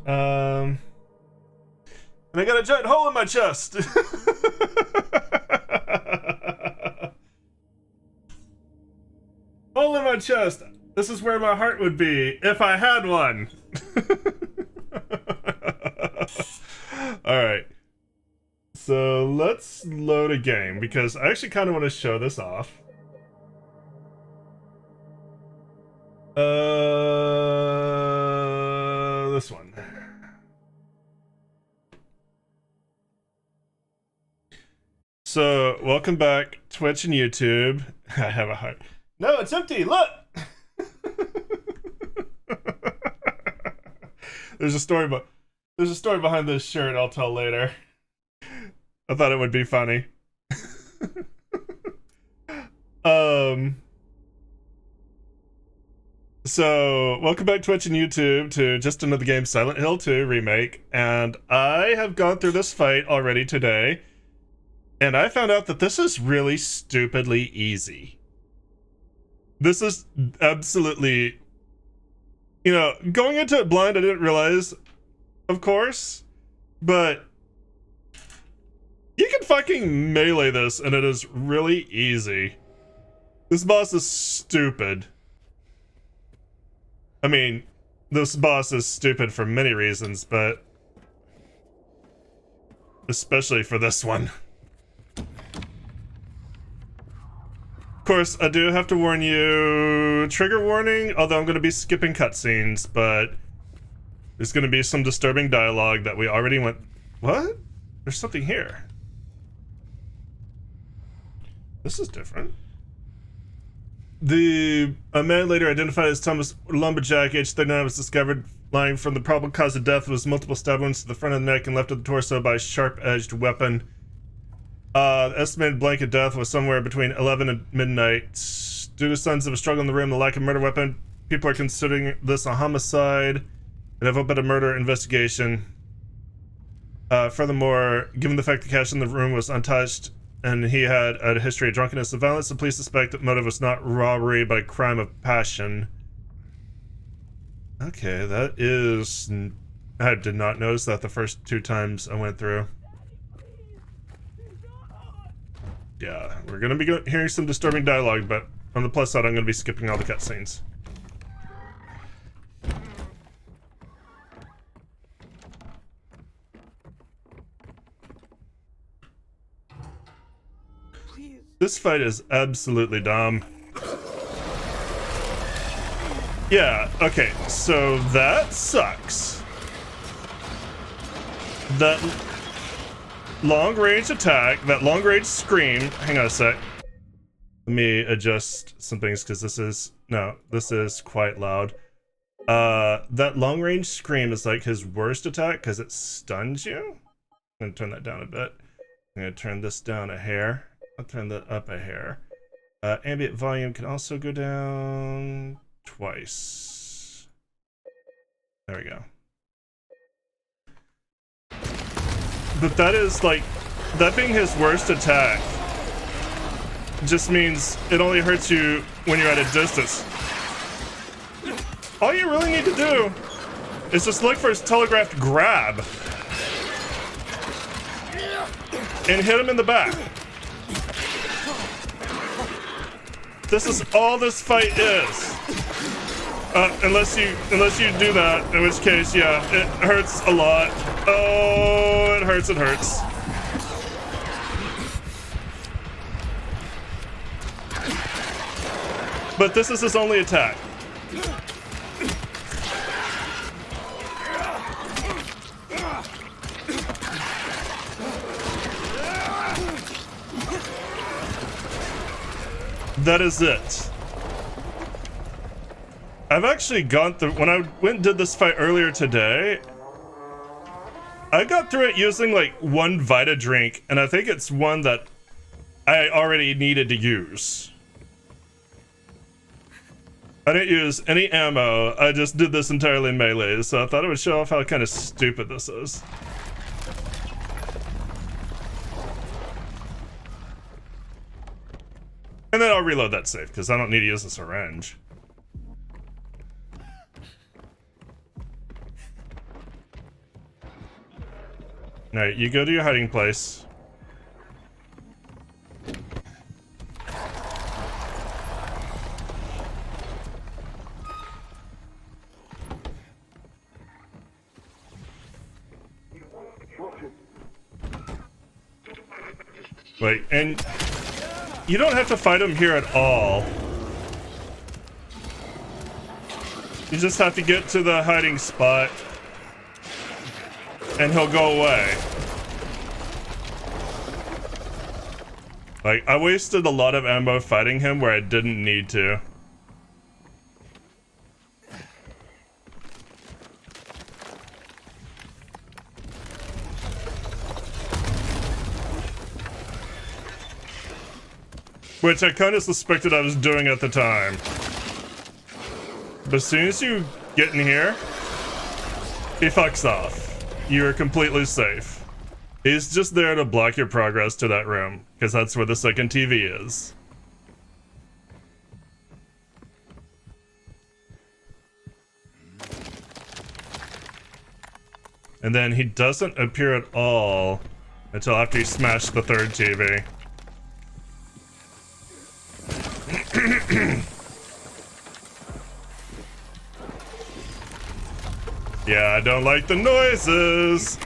And I got a giant hole in my chest. Hole in my chest. This is where my heart would be if I had one. Alright. So let's load a game because I actually kind of want to show this off. This one. So, welcome back, Twitch and YouTube. I have a heart. No, it's empty, look! There's a story behind this shirt I'll tell later. I thought it would be funny. So, welcome back Twitch and YouTube to just another game, Silent Hill 2 Remake. And I have gone through this fight already today. And I found out that this is really stupidly easy. This is absolutely... You know, going into it blind, I didn't realize, of course. But... you can fucking melee this, and it is really easy. This boss is stupid. I mean, this boss is stupid for many reasons, but... especially for this one. Of course, I do have to warn you, trigger warning, although I'm going to be skipping cutscenes, but there's going to be some disturbing dialogue that we already went... What? There's something here. This is different. A man later identified as Thomas Lumberjack, age 39, was discovered lying from the probable cause of death was multiple stab wounds to the front of the neck and left of the torso by a sharp-edged weapon. The estimated blanket death was somewhere between 11 and midnight. Due to signs of a struggle in the room, the lack of murder weapon, people are considering this a homicide and have opened a murder investigation. Furthermore, given the fact the cash in the room was untouched and he had a history of drunkenness and violence, the police suspect that motive was not robbery but crime of passion. Okay, that is... I did not notice that the first 2 times I went through. Yeah, we're gonna be hearing some disturbing dialogue, but on the plus side, I'm gonna be skipping all the cutscenes. This fight is absolutely dumb. Yeah, okay, so that sucks. That long-range attack, that long-range scream... Hang on a sec. Let me adjust some things, because this is quite loud. That long-range scream is like his worst attack, because it stuns you. I'm going to turn that down a bit. I'm going to turn this down a hair. I'll turn that up a hair. Ambient volume can also go down twice. There we go. But that is like, that being his worst attack just means it only hurts you when you're at a distance. All you really need to do is just look for his telegraphed grab and hit him in the back. This is all this fight is. Unless you do that, in which case, yeah, it hurts a lot. Oh, it hurts, it hurts. But this is his only attack. That is it. I've actually gone through, when I went and did this fight earlier today, I got through it using like 1 Vita drink, and I think it's one that I already needed to use. I didn't use any ammo, I just did this entirely in melee, so I thought it would show off how kind of stupid this is. And then I'll reload that save, because I don't need to use a syringe. Alright, you go to your hiding place. Wait, and you don't have to fight him here at all. You just have to get to the hiding spot and he'll go away. Like, I wasted a lot of ammo fighting him where I didn't need to. Which I kind of suspected I was doing at the time. But as soon as you get in here, he fucks off. You are completely safe. He's just there to block your progress to that room, because that's where the second TV is. And then he doesn't appear at all until after you smash the third TV. Yeah, I don't like the noises.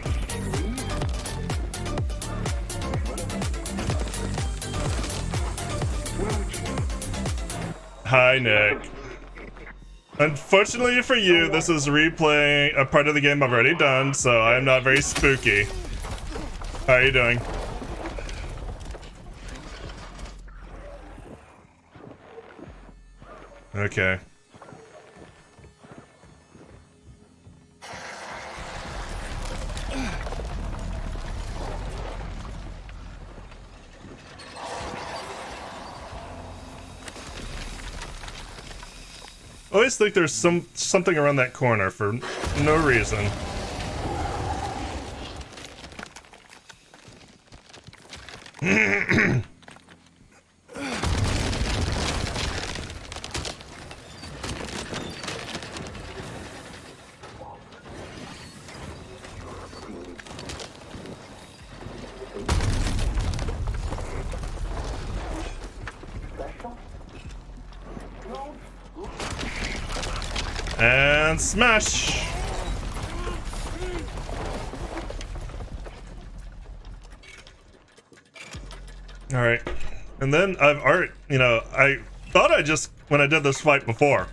Hi, Nick. Unfortunately for you, this is replaying a part of the game I've already done, so I'm not very spooky. How are you doing? Okay. I always think there's something around that corner for no reason. And smash! Alright. And then I've already, I thought I just, when I did this fight before,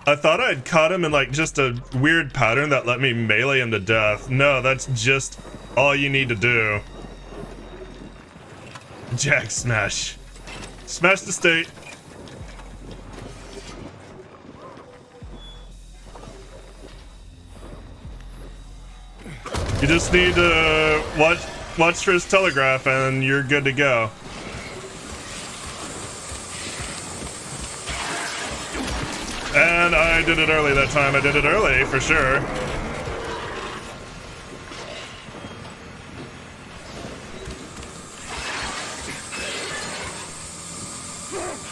I thought I'd caught him in like just a weird pattern that let me melee him to death. No, that's just all you need to do. Jack smash. Smash the state. You just need to watch for his telegraph and you're good to go. And I did it early that time. I did it early for sure.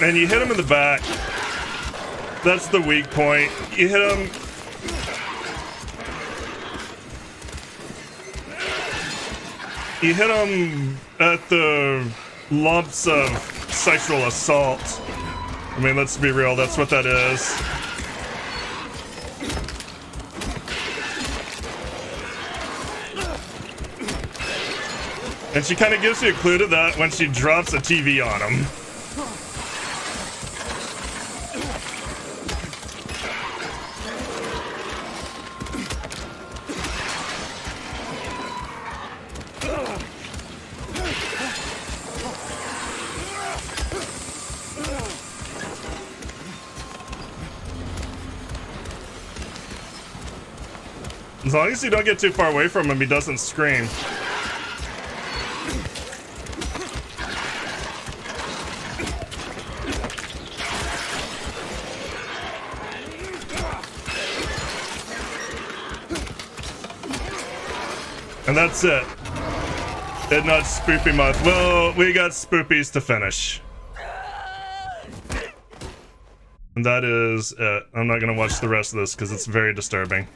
And you hit him in the back. That's the weak point. You hit him. You hit him at the lumps of sexual assault. I mean, let's be real, that's what that is. And she kind of gives you a clue to that when she drops a TV on him. As long as you don't get too far away from him, he doesn't scream. And that's it. Did not spoopy month. Well, we got spoopies to finish. And that is it. I'm not gonna watch the rest of this because it's very disturbing.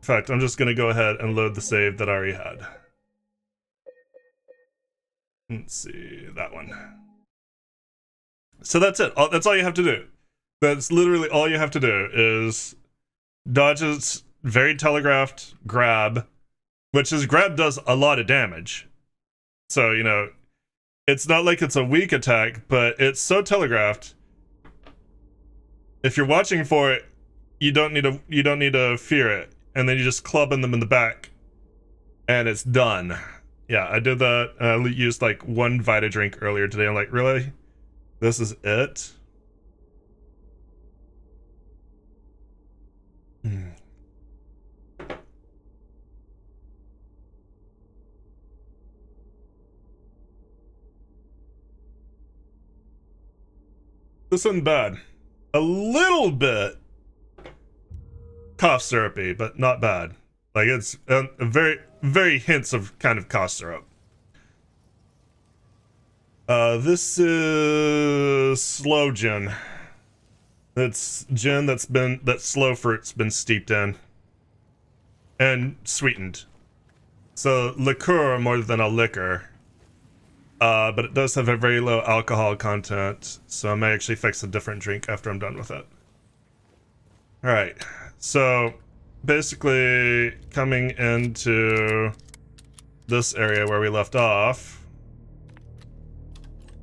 fact, I'm just gonna go ahead and load the save that I already had. Let's see, that one. So that's it. That's all you have to do. That's literally all you have to do is dodge its very telegraphed grab, which is grab does a lot of damage. So, you know, it's not like it's a weak attack, but it's so telegraphed. If you're watching for it, you don't need to fear it, and then you just club them in the back, and it's done. Yeah, I did that. I used like one Vita drink earlier today. I'm like, really? This is it? This isn't bad. A little bit cough syrupy, but not bad. Like, it's a very hints of kind of cough syrup. This is slow gin. It's gin that slow fruit's been steeped in and sweetened. So liqueur more than a liquor. But it does have a very low alcohol content, so I may actually fix a different drink after I'm done with it. Alright, so basically coming into this area where we left off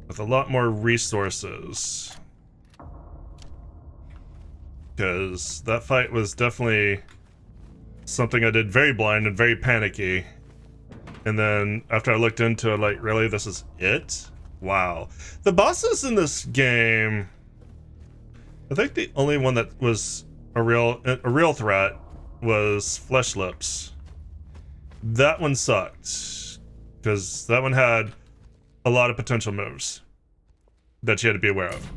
with a lot more resources. Because that fight was definitely something I did very blind and very panicky. And then after I looked into it, like, really, this is it? Wow. The bosses in this game, I think the only one that was a real threat was Flesh Lips. That one sucked, because that one had a lot of potential moves that you had to be aware of.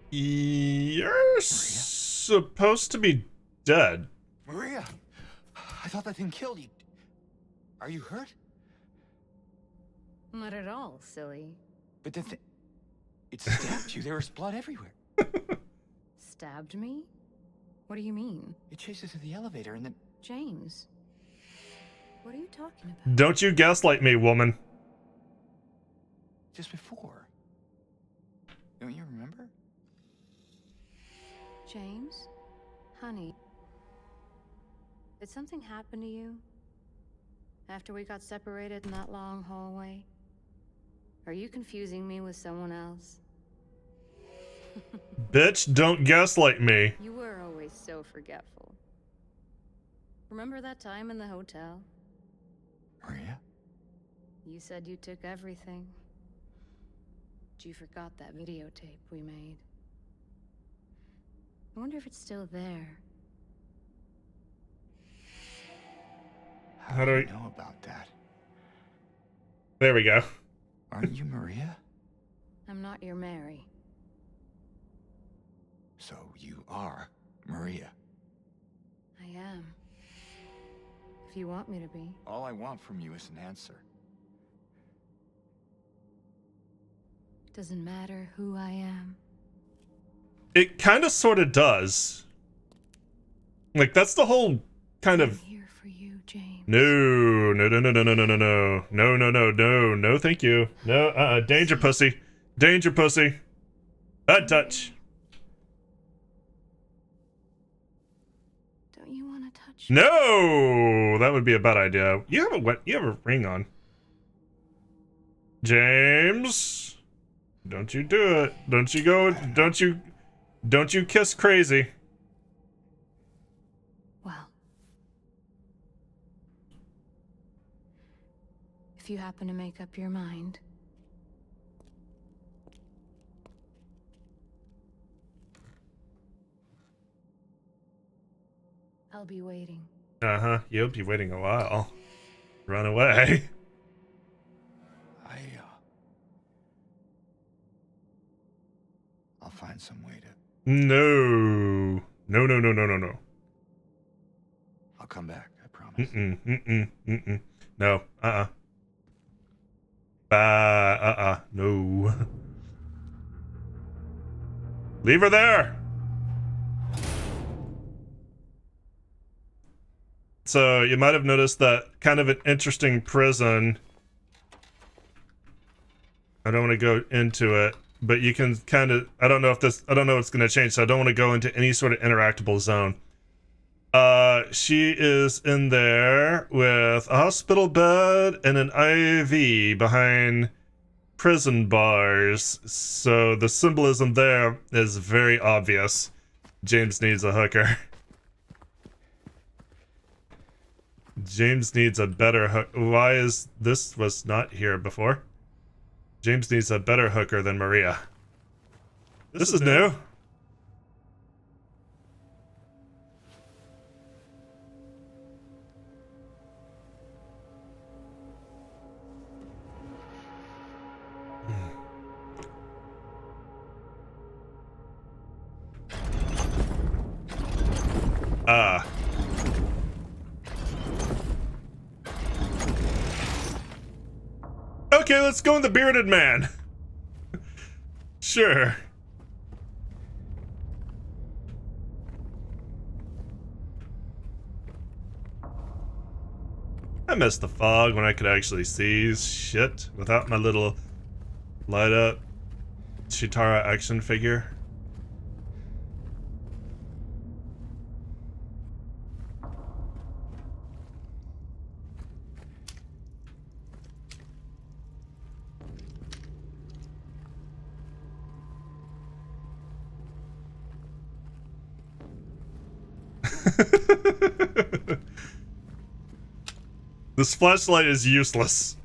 You're supposed to be dead. Maria! I thought that thing killed you. Are you hurt? Not at all, silly. But the thing... It stabbed you. There was blood everywhere. Stabbed me? What do you mean? It chased us to the elevator and then... James. What are you talking about? Don't you gaslight me, woman. Just before. Don't you remember? James? Honey. Did something happen to you? After we got separated in that long hallway? Are you confusing me with someone else? Bitch, don't gaslight me. You were always so forgetful. Remember that time in the hotel? Maria? You said you took everything. But you forgot that videotape we made. I wonder if it's still there. How do you know about that? There we go. Aren't you Maria? I'm not your Mary. So you are Maria. I am. If you want me to be. All I want from you is an answer. Doesn't matter who I am. It kind of sort of does. Like, that's the whole kind of... I'm here for you, James. No, no, no, no, no, no, no, no, no, no, no, no, no, no, thank you. No, danger pussy. Danger pussy. Bad touch. Don't you want to touch me? No, that would be a bad idea. You have a ring on. James, don't you do it. Don't you kiss crazy. Well, if you happen to make up your mind, I'll be waiting. Uh-huh, you'll be waiting a while. Run away. I'll find some way to... No. No, no, no, no, no, no. I'll come back, I promise. No, no. Leave her there. So you might have noticed that kind of an interesting prison. I don't want to go into it, but you can kind of, I don't know if it's going to change, so I don't want to go into any sort of interactable zone. She is in there with a hospital bed and an IV behind prison bars. So the symbolism there is very obvious. James needs a hooker. James needs a better hook. Why is this was not here before? James needs a better hooker than Maria. This is new. Ah. Okay, let's go in the bearded man. Sure. I miss the fog when I could actually see shit without my little light up Chitara action figure. This flashlight is useless.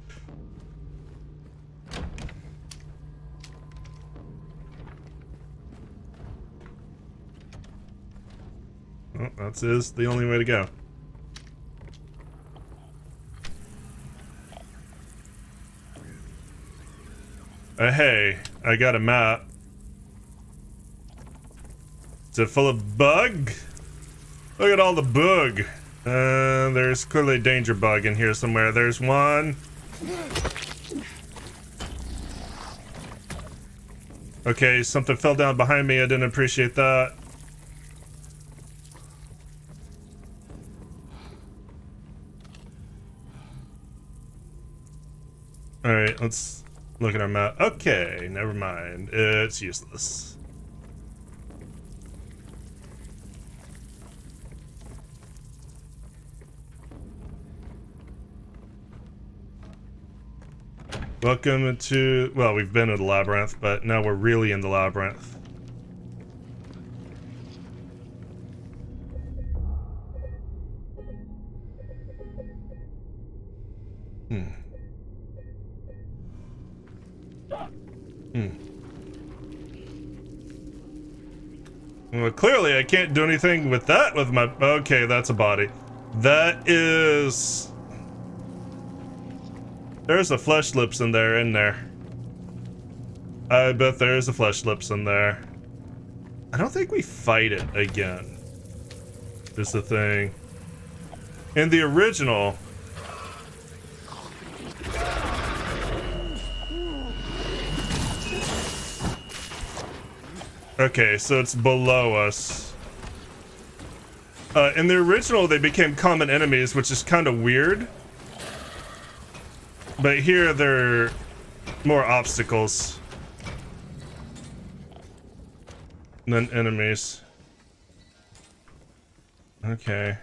Well, that's the only way to go. Hey, I got a map. Is it full of bug? Look at all the bug. There's clearly a danger bug in here somewhere. There's one. Okay, something fell down behind me. I didn't appreciate that. Alright, let's look at our map. Okay, never mind. It's useless. Welcome to, well, we've been in the labyrinth, but now we're really in the labyrinth. Well, clearly I can't do anything with that with my, okay, that's a body. That is... There's a flesh lips in there, I bet there's a flesh lips in there. I don't think we fight it again. Is the thing. In the original... Okay, so it's below us. In the original, they became common enemies, which is kind of weird. But here, they're more obstacles than enemies. Okay.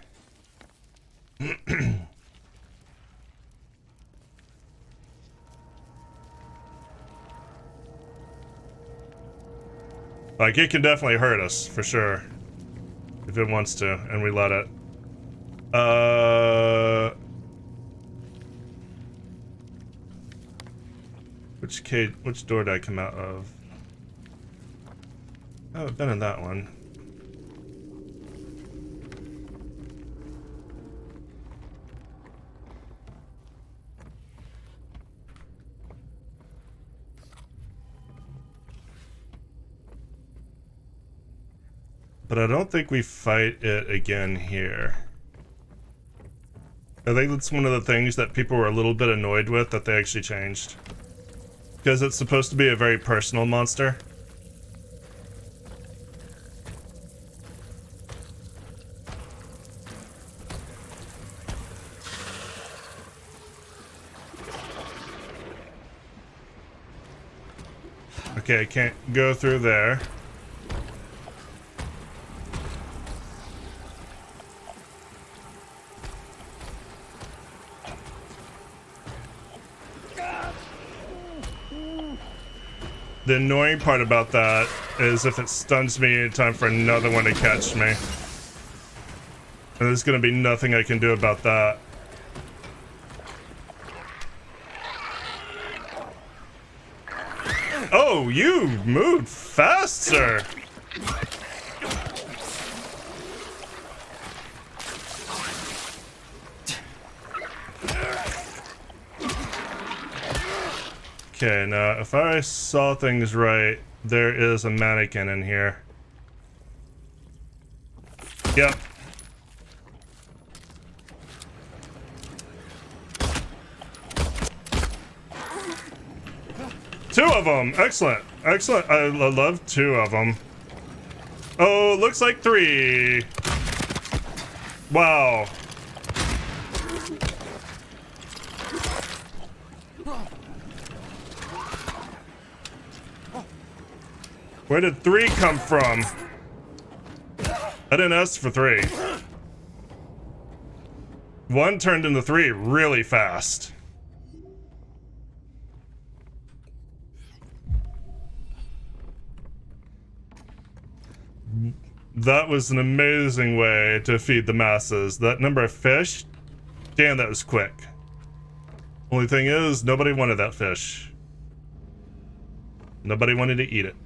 Like, it can definitely hurt us, for sure. If it wants to, and we let it. Which door did I come out of? Oh, I've been in that one. But I don't think we fight it again here. I think that's one of the things that people were a little bit annoyed with that they actually changed. Because it's supposed to be a very personal monster. Okay, I can't go through there. The annoying part about that is if it stuns me in time for another one to catch me. And there's gonna be nothing I can do about that. Oh, you moved fast, sir. Okay, now if I saw things right, there is a mannequin in here. Yep. Two of them! Excellent. Excellent. I love two of them. Oh, looks like three. Wow. Where did three come from? I didn't ask for three. One turned into three really fast. That was an amazing way to feed the masses. That number of fish, damn, that was quick. Only thing is, nobody wanted that fish. Nobody wanted to eat it.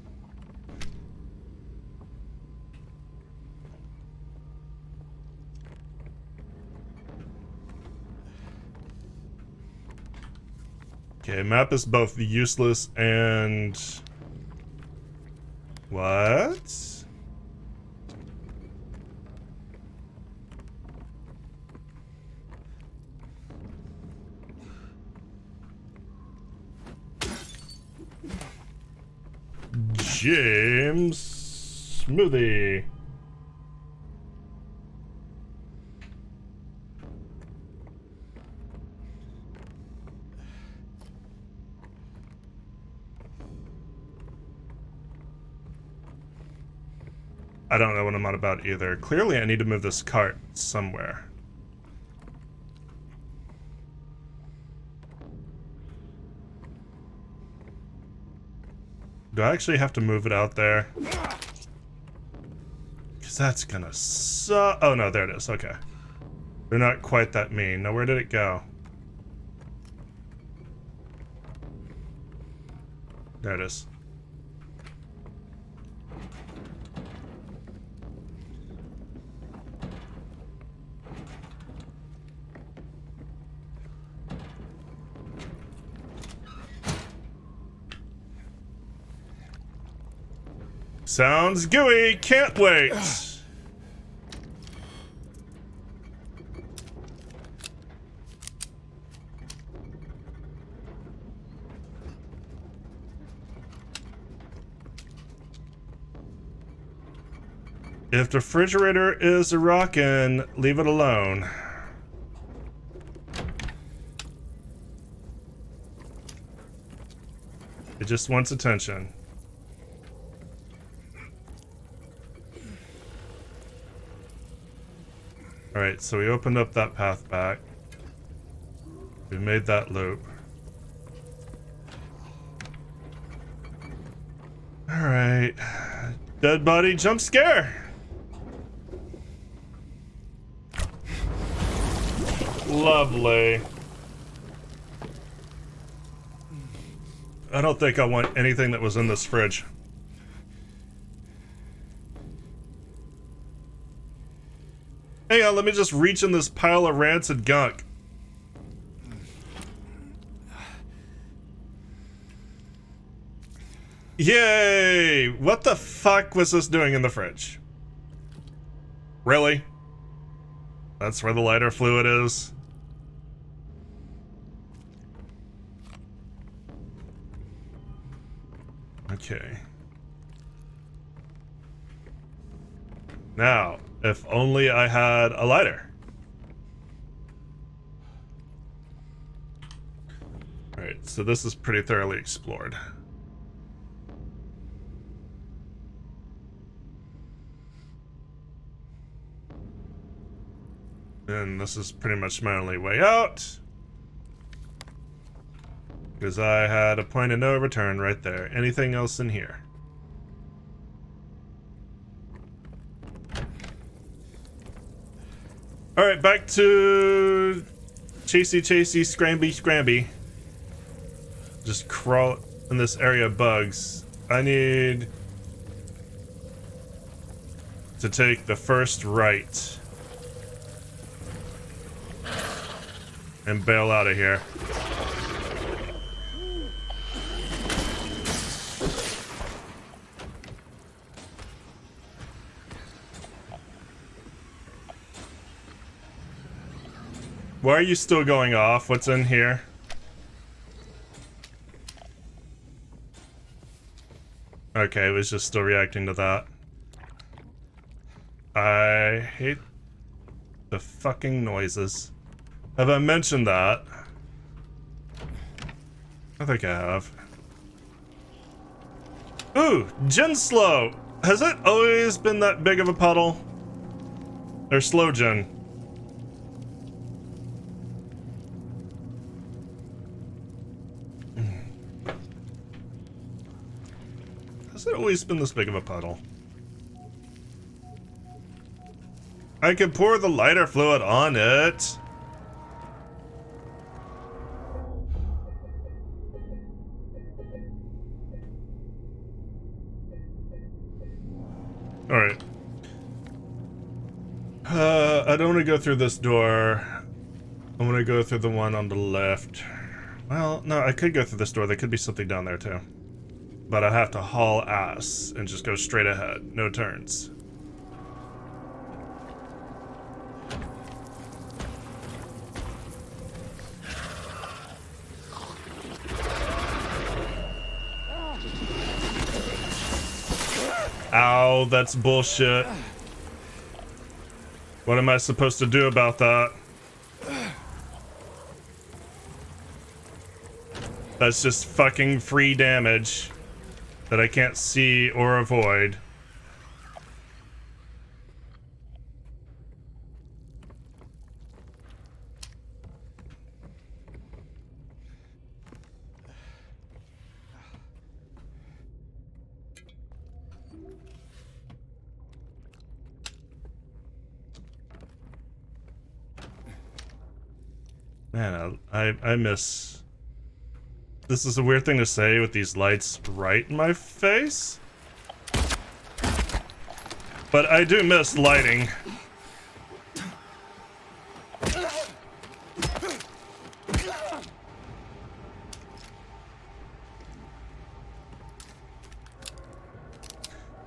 Okay, map is both useless and... What? James Smoothie. I don't know what I'm on about either. Clearly I need to move this cart somewhere. Do I actually have to move it out there? Because that's gonna suck. Oh no, there it is. Okay. They're not quite that mean. Now where did it go? There it is. Sounds gooey. Can't wait. If the refrigerator is rockin', leave it alone. It just wants attention. Alright, so we opened up that path back. We made that loop. Alright. Dead body jump scare! Lovely. I don't think I want anything that was in this fridge. Hang on, let me just reach in this pile of rancid gunk. Yay! What the fuck was this doing in the fridge? Really? That's where the lighter fluid is? Okay. Now, if only I had a lighter. Alright, so this is pretty thoroughly explored. then this is pretty much my only way out. Because I had a point of no return right there. Anything else in here? Alright, back to chasey, scramby. Just crawl in this area of bugs. I need to take the first right and bail out of here. Why are you still going off? What's in here? Okay, it was just still reacting to that. I hate the fucking noises. Have I mentioned that? I think I have. Ooh, Gen Slow! Has it always been that big of a puddle? Or Slow Gen? Has it always been this big of a puddle? I could pour the lighter fluid on it. Alright. I don't want to go through this door. I want to go through the one on the left. Well, no, I could go through this door. There could be something down there too. But I have to haul ass and just go straight ahead. No turns. Ow, that's bullshit. What am I supposed to do about that? That's just fucking free damage that I can't see or avoid. Man, I miss... This is a weird thing to say with these lights right in my face. But I do miss lighting.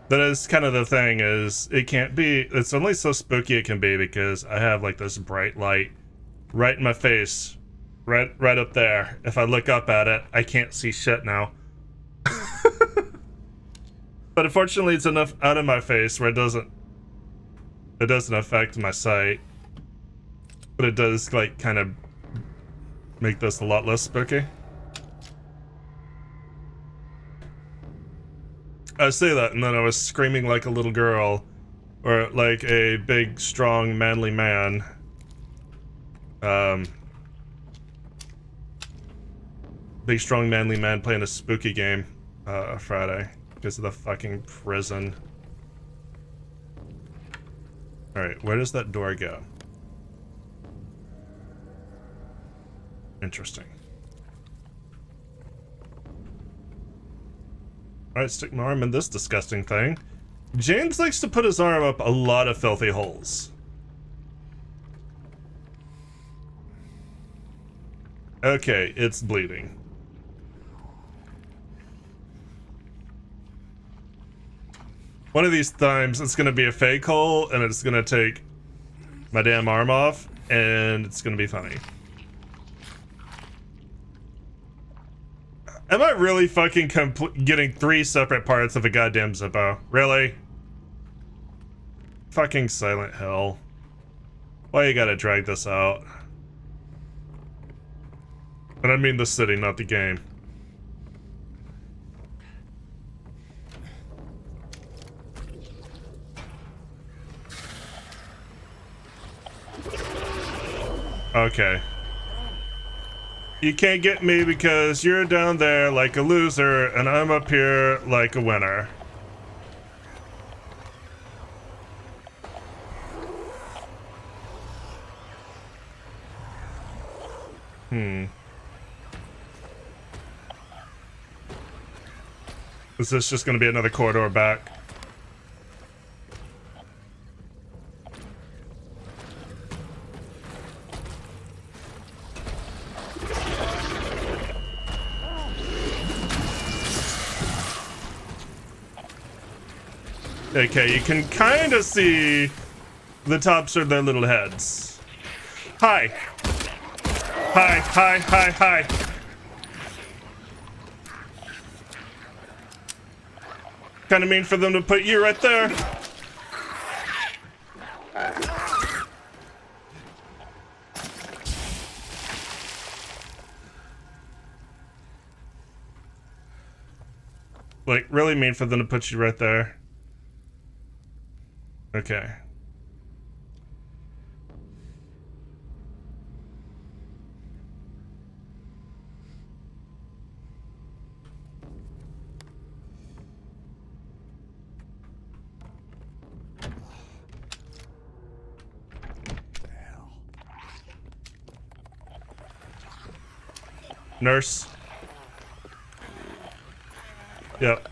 That is kind of the thing, is it can't be... It's only so spooky it can be because I have like this bright light right in my face. Right up there. If I look up at it, I can't see shit now. But unfortunately, it's enough out of my face where it doesn't affect my sight. But it does, like, kind of make this a lot less spooky. I say that, and then I was screaming like a little girl, or like a big, strong, manly man. Big, strong, manly man playing a spooky game Friday because of the fucking prison. Alright, where does that door go? Interesting. Alright, stick my arm in this disgusting thing. James likes to put his arm up a lot of filthy holes. Okay, it's bleeding. One of these times, it's gonna be a fake hole, and it's gonna take my damn arm off, and it's gonna be funny. Am I really fucking getting 3 separate parts of a goddamn Zippo? Really? Fucking Silent Hill. Why you gotta drag this out? And I mean the city, not the game. Okay. You can't get me because you're down there like a loser and I'm up here like a winner. Is this just going to be another corridor back? Okay, you can kind of see the tops of their little heads. Hi. Hi, hi, hi, hi. Kind of mean for them to put you right there. Like, really mean for them to put you right there. Okay. Nurse. Yep.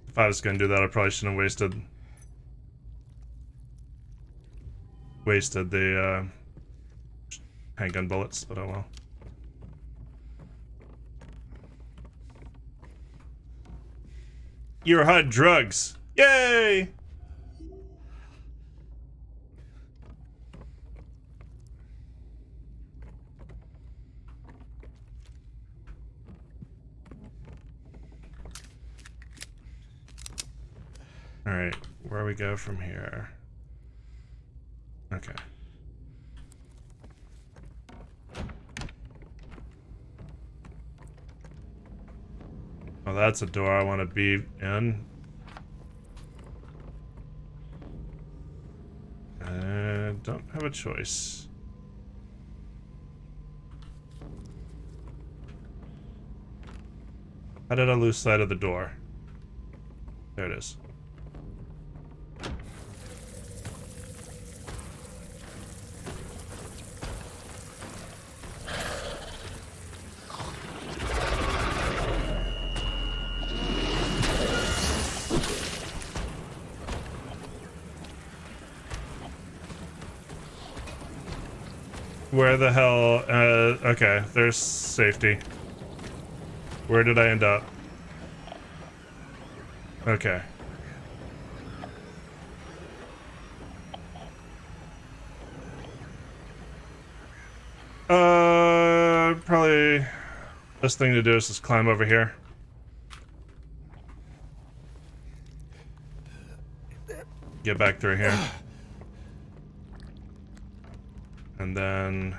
If I was gonna do that, I probably shouldn't have wasted the handgun bullets, but oh well. You had drugs. Yay! All right, where we go from here? Okay. Oh, that's a door I want to be in. I don't have a choice. How did I lose sight of the door? There it is. Where the hell? Okay, there's safety. Where did I end up? Okay. Probably best thing to do is just climb over here. Get back through here. And then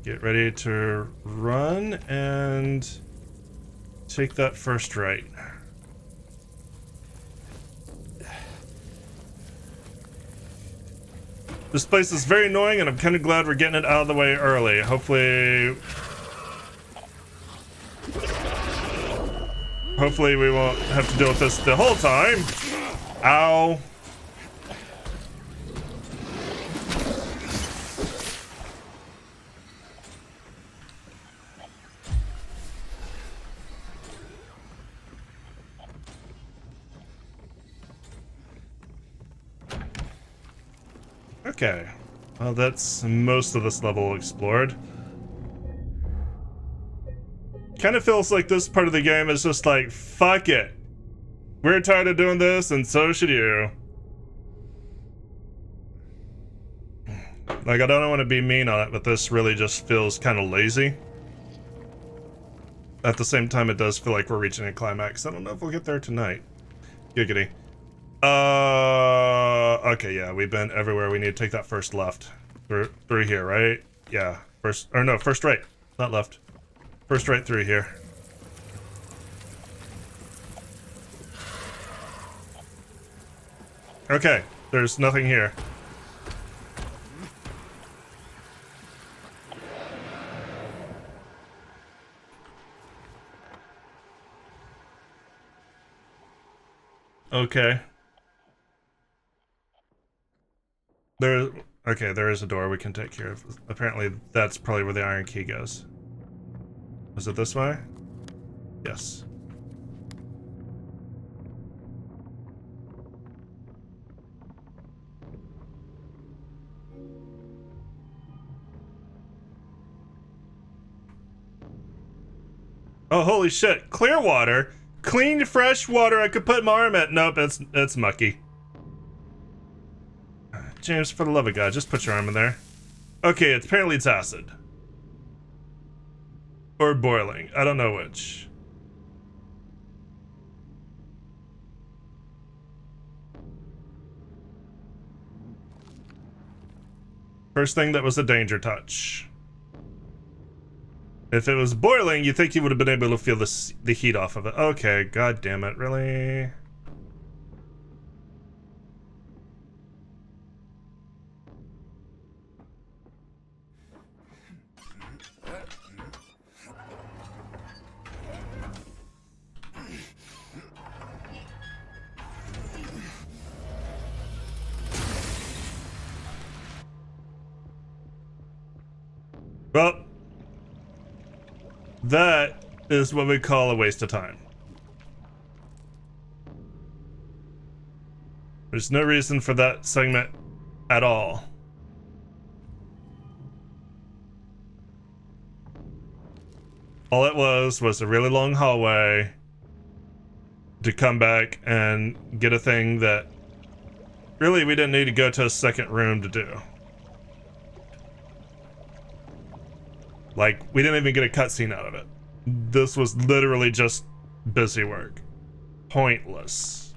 get ready to run and take that first right. This place is very annoying and I'm kind of glad we're getting it out of the way early. Hopefully we won't have to deal with this the whole time. Ow. Okay, well that's most of this level explored. Kind of feels like this part of the game is just like, fuck it. We're tired of doing this and so should you. Like, I don't want to be mean on it, but this really just feels kind of lazy. At the same time, it does feel like we're reaching a climax. I don't know if we'll get there tonight. Giggity. Okay, yeah, we've been everywhere. We need to take that first left. Through here, right? Yeah, First, or no, first right, not left. First right through here. Okay, there's nothing here. Okay. Okay, there is a door we can take care of. Apparently, that's probably where the iron key goes. Was it this way? Yes. Oh, holy shit. Clear water? Clean, fresh water I could put my arm at. Nope, it's mucky. James, for the love of God, just put your arm in there. Okay, apparently it's acid. Or boiling. I don't know which. First thing that was a danger touch. If it was boiling, you think you would have been able to feel the heat off of it. Okay, god damn it, really? Well, that is what we call a waste of time. There's no reason for that segment at all. All it was a really long hallway to come back and get a thing that really we didn't need to go to a second room to do. Like, we didn't even get a cutscene out of it. This was literally just busy work. Pointless.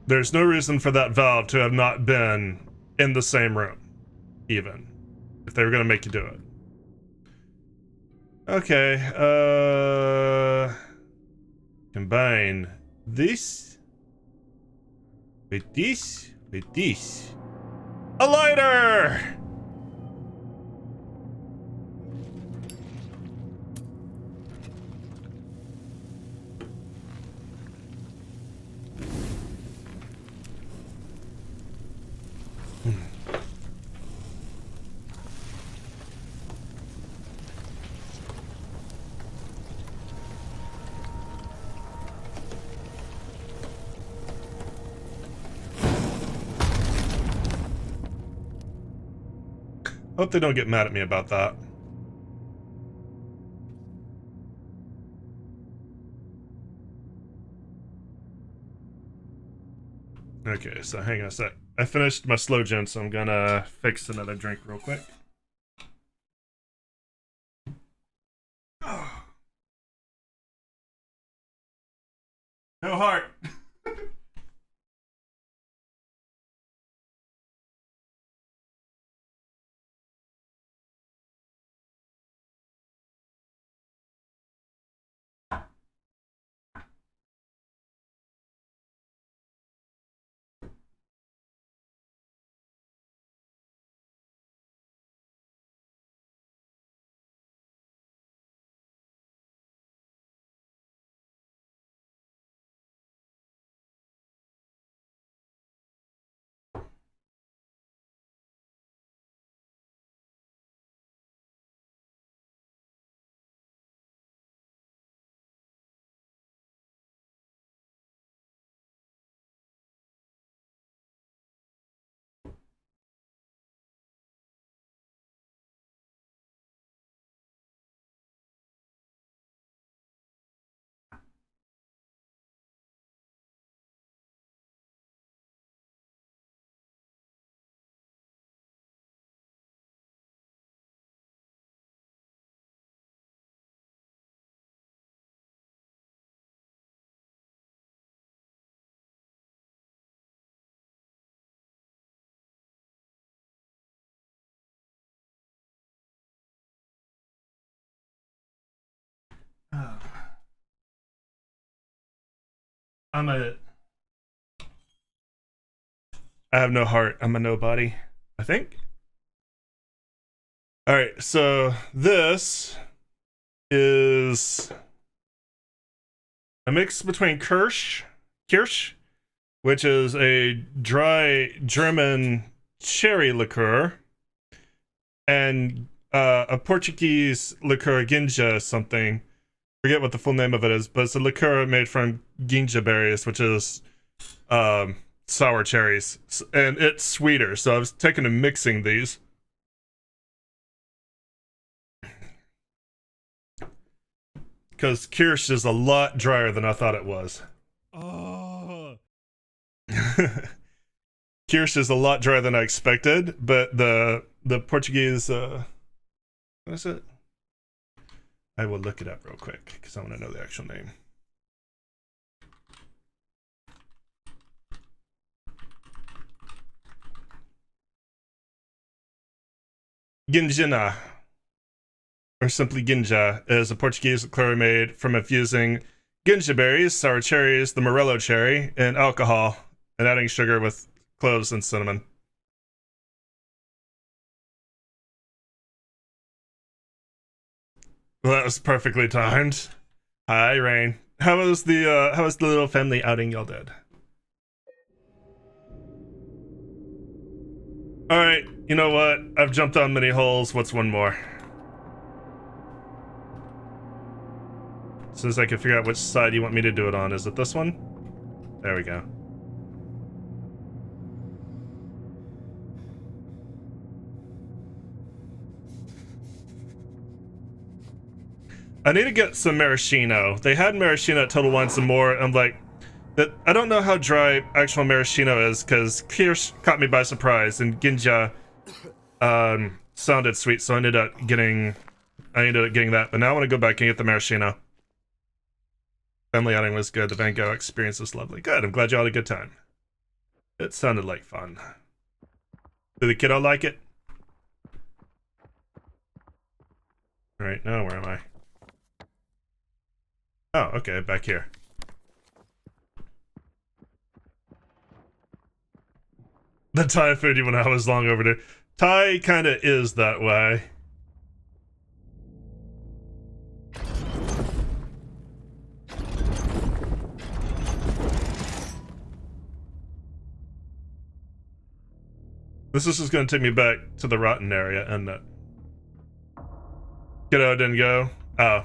There's no reason for that valve to have not been in the same room, even, if they were gonna make you do it. Okay, combine this with this. A lighter! Hope they don't get mad at me about that. Okay, so hang on a sec. I finished my slow gen, so I'm gonna fix another drink real quick. No heart. I have no heart. I'm a nobody, I think. All right, so this is a mix between Kirsch, which is a dry German cherry liqueur, and a Portuguese liqueur, ginja something. Forget what the full name of it is, but it's a liqueur made from ginja berries, which is sour cherries, and it's sweeter. So I was taking and mixing these. Because Kirsch is a lot drier than I thought it was. Oh. Kirsch is a lot drier than I expected, but the Portuguese, what is it? I will look it up real quick because I want to know the actual name. Ginjina, or simply ginja, is a Portuguese liqueur made from infusing ginja berries, sour cherries, the morello cherry, and alcohol, and adding sugar with cloves and cinnamon. Well, that was perfectly timed. Hi, Rain. How was the little family outing y'all did? All right, you know what? I've jumped on many holes. What's one more? As soon as I can figure out which side you want me to do it on. Is it this one? There we go. I need to get some maraschino. They had maraschino at Total Wine some more. I'm like, that I don't know how dry actual maraschino is because Kirsch caught me by surprise and ginja sounded sweet, so I ended up getting that. But now I want to go back and get the maraschino. Family outing was good. The Van Gogh experience was lovely. Good. I'm glad you all had a good time. It sounded like fun. Did the kiddo like it? All right, now where am I? Oh, okay, back here. The Thai food you 1 hour was long overdue. Thai kind of is that way. This is just going to take me back to the rotten area, and kiddo didn't go. Oh.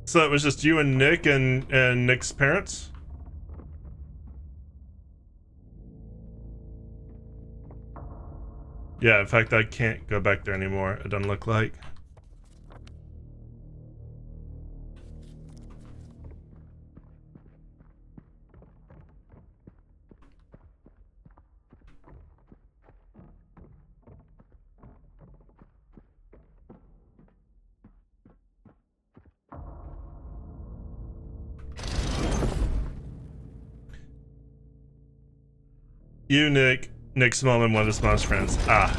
So it was just you and Nick and Nick's parents? Yeah, in fact, I can't go back there anymore. It doesn't look like. You, Nick, Nick's mom, and one of his mom's friends. Ah.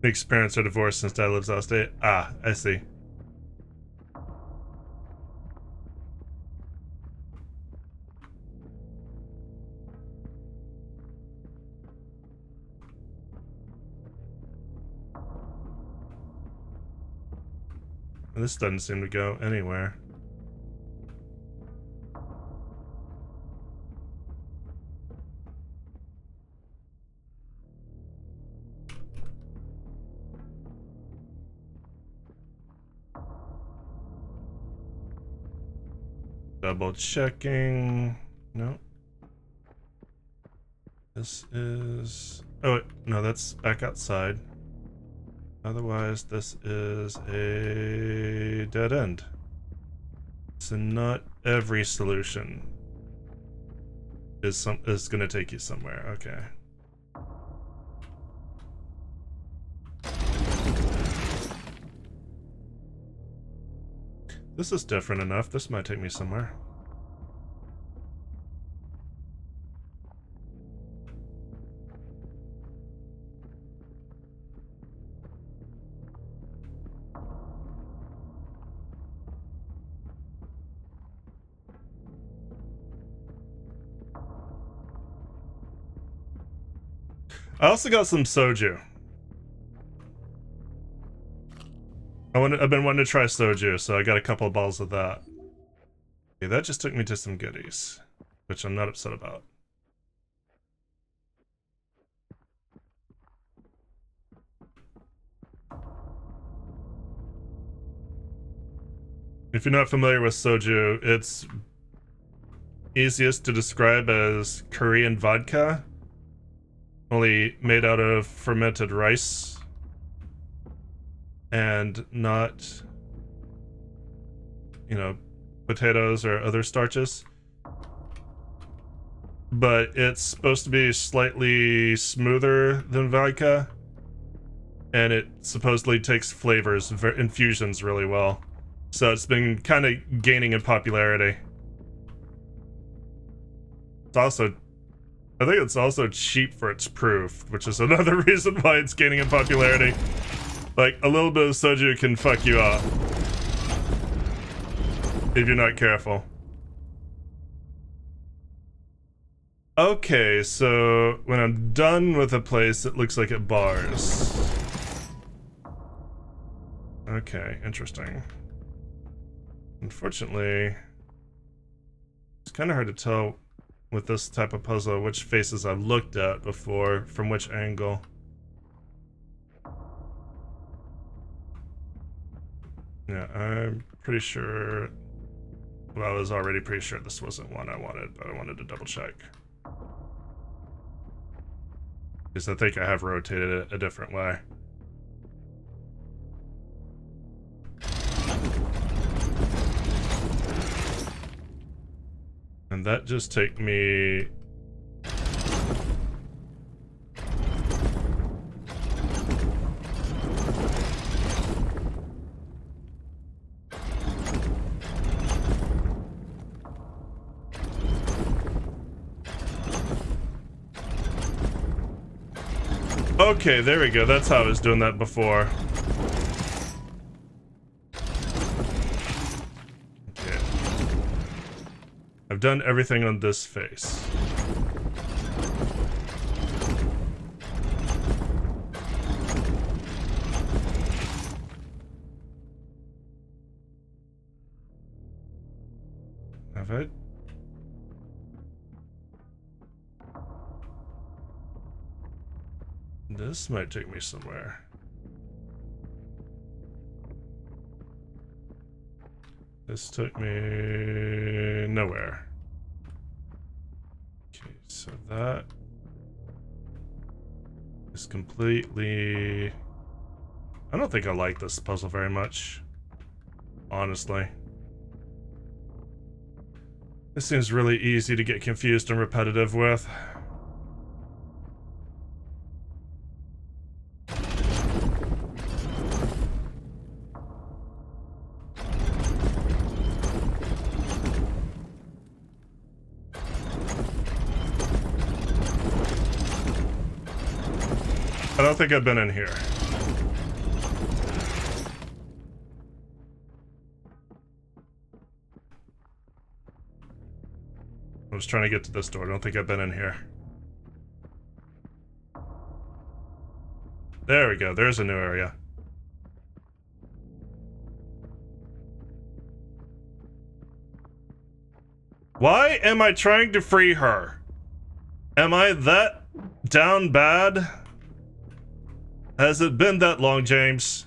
Nick's parents are divorced since Dad lives out of state. Ah, I see. This doesn't seem to go anywhere. Double checking. No. This is... Oh, wait. No, that's back outside. Otherwise, this is a dead end. So not every solution is going to take you somewhere. Okay. This is different enough. This might take me somewhere. I also got some soju. I've been wanting to try soju, so I got a couple of bottles of that. Okay, that just took me to some goodies, which I'm not upset about. If you're not familiar with soju, it's easiest to describe as Korean vodka, only made out of fermented rice and not, you know, potatoes or other starches. But it's supposed to be slightly smoother than vodka, and it supposedly takes flavors, infusions really well. So it's been kind of gaining in popularity. It's also, I think it's also cheap for its proof, which is another reason why it's gaining in popularity. Like, a little bit of soju can fuck you up if you're not careful. Okay, so when I'm done with a place, it looks like it bars. Okay, interesting. Unfortunately, it's kind of hard to tell with this type of puzzle which faces I've looked at before from which angle. Yeah, I'm pretty sure, well, I was already pretty sure this wasn't one I wanted, but I wanted to double check. Because I think I have rotated it a different way. And that just take me... Okay, there we go. That's how I was doing that before. Okay. I've done everything on this face. Have I? This might take me somewhere. This took me nowhere. Okay, so that is completely... I don't think I like this puzzle very much, honestly. This seems really easy to get confused and repetitive with. I don't think I've been in here. I was trying to get to this door. I don't think I've been in here. There we go. There's a new area. Why am I trying to free her? Am I that down bad? Has it been that long, James?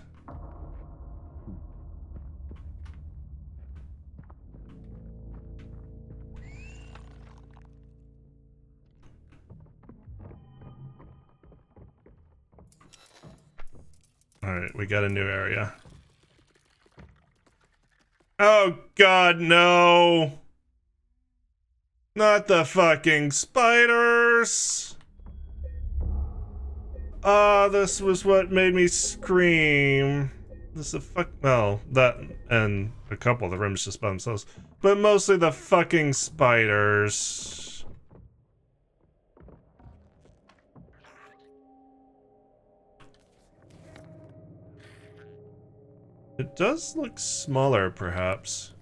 Alright, we got a new area. Oh god, no! Not the fucking spiders! Ah, this was what made me scream. This is a fuck. Well, that and a couple of the rooms just by themselves, but mostly the fucking spiders. It does look smaller, perhaps.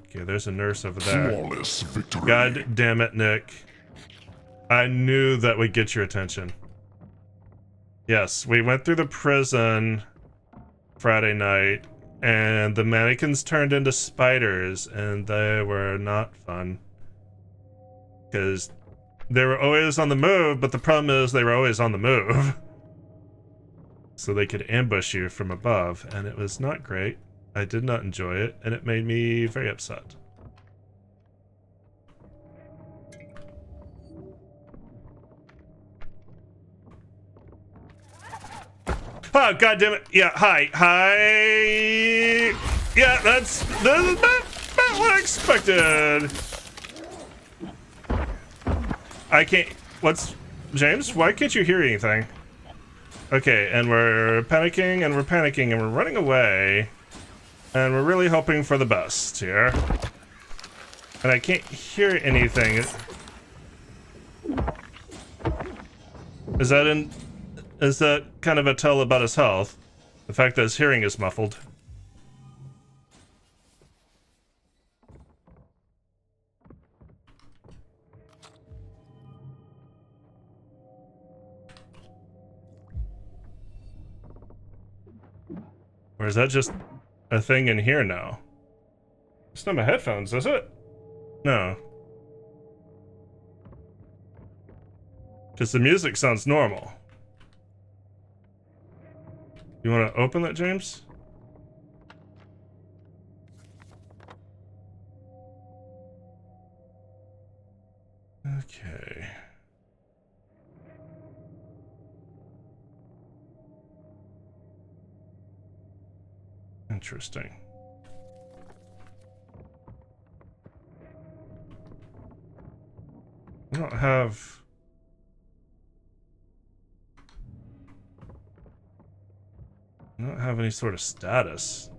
Okay, there's a nurse over there. Flawless victory. God damn it, Nick. I knew that would get your attention. Yes, we went through the prison Friday night, and the mannequins turned into spiders, and they were not fun. Because they were always on the move, but the problem is they were always on the move. So they could ambush you from above, and it was not great. I did not enjoy it, and it made me very upset. Oh, God damn it. Yeah, hi. Yeah, that's about what I expected. I can't... What's... James, why can't you hear anything? Okay, and we're panicking, and we're panicking, and we're running away. And we're really hoping for the best here. And I can't hear anything. Is that kind of a tell about his health? The fact that his hearing is muffled. Or is that just a thing in here now? It's not my headphones, is it? No. Because the music sounds normal. You want to open that, James? Okay. Interesting. I don't have... I don't have any sort of status.